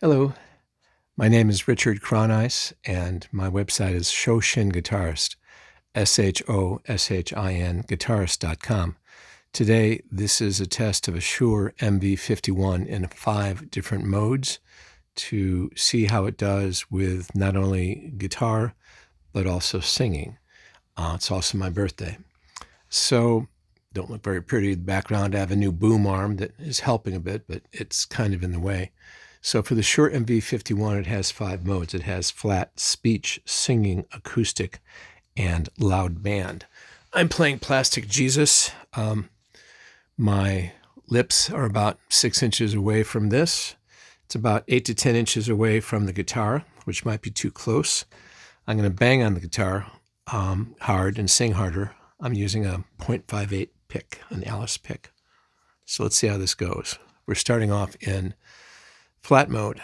Hello, my name is Richard Cronice, and my website is Shoshin Guitarist, Shoshin Guitarist.com. Today, this is a test of a Shure MV51 in 5 different modes to see how it does with not only guitar, but also singing. It's also my birthday. So, don't look very pretty in the background. I have a new boom arm that is helping a bit, but it's kind of in the way. So for the Shure MV51, it has 5 modes. It has flat, speech, singing, acoustic, and loud band. I'm playing Plastic Jesus. My lips are about 6 inches away from this. It's about 8 to 10 inches away from the guitar, which might be too close. I'm going to bang on the guitar hard and sing harder. I'm using a 0.58 pick, an Alice pick. So let's see how this goes. We're starting off in flat mode.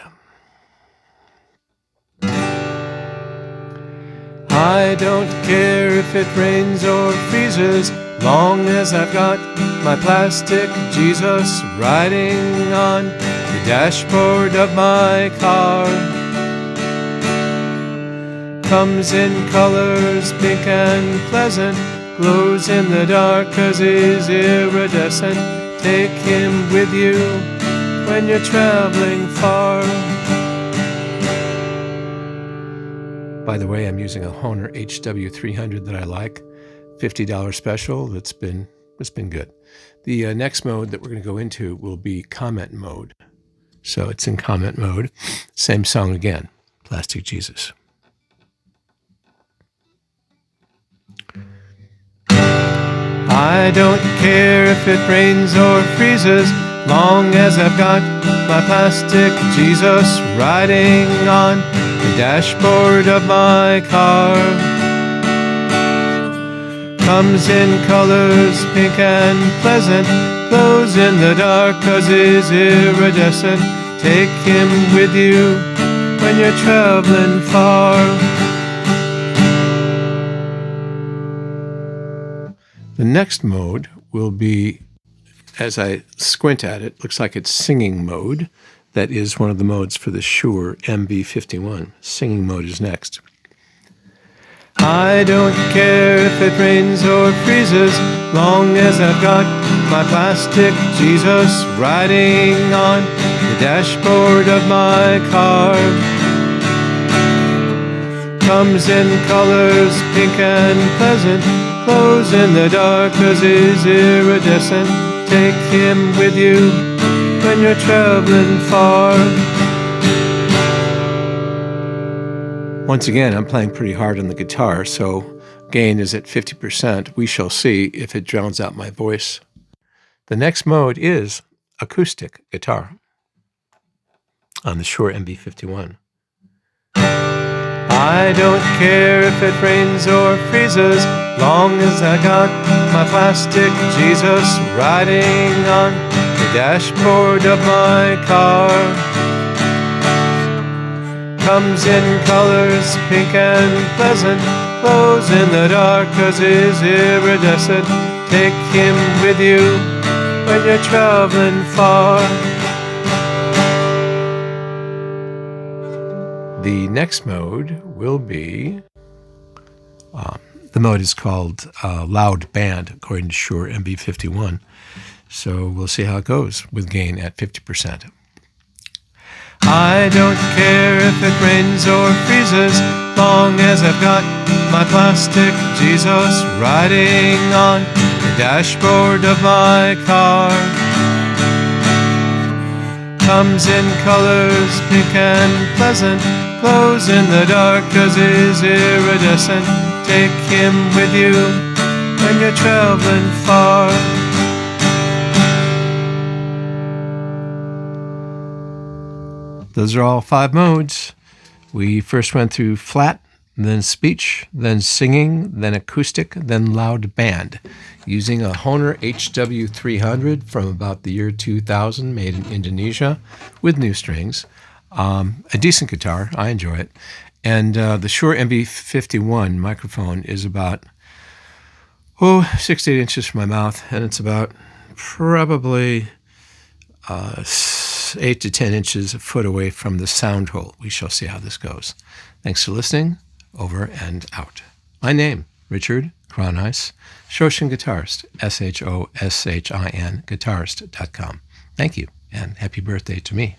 I don't care if it rains or freezes, long as I've got my plastic Jesus riding on the dashboard of my car. Comes in colors pink and pleasant, glows in the dark 'cause he's iridescent. Take him with you when you're traveling far. By the way, I'm using a Hohner HW300 that I like, $50 special. It's been good. The next mode that we're going to go into will be comment mode. So it's in comment mode. Same song again, Plastic Jesus. I don't care if it rains or freezes, long as I've got my plastic Jesus riding on the dashboard of my car. Comes in colors pink and pleasant, glows in the dark 'cause he's iridescent. Take him with you when you're traveling far. The next mode will be, as I squint at it, looks like it's singing mode. That is one of the modes for the Shure MV51. Singing mode is next. I don't care if it rains or freezes, long as I've got my plastic Jesus riding on the dashboard of my car. Comes in colors pink and pleasant, glows in the dark 'cause he's iridescent. Take him with you when you're traveling far. Once again, I'm playing pretty hard on the guitar, so gain is at 50%. We shall see if it drowns out my voice. The next mode is acoustic guitar on the Shure MV51. I don't care if it rains or freezes, long as I got my plastic Jesus riding on the dashboard of my car. Comes in colors pink and pleasant, glows in the dark 'cause he's iridescent. Take him with you when you're traveling far. The next mode will be, the mode is called loud band, according to Shure MV51. So we'll see how it goes with gain at 50%. I don't care if it rains or freezes, long as I've got my plastic Jesus riding on the dashboard of my car. Comes in colors pink and pleasant, glows in the dark 'cause he's iridescent. Take him with you when you're traveling far. Those are all 5 modes. We first went through flat, then speech, then singing, then acoustic, then loud band, using a Hohner HW300 from about the year 2000, made in Indonesia, with new strings. A decent guitar, I enjoy it. And the Shure MV51 microphone is about 6 to 8 inches from my mouth, and it's about probably 8 to 10 inches, a foot away from the sound hole. We shall see how this goes. Thanks for listening. Over and out. My name, Richard Kronhuis, Shoshin Guitarist, Shoshin, guitarist.com. Thank you, and happy birthday to me.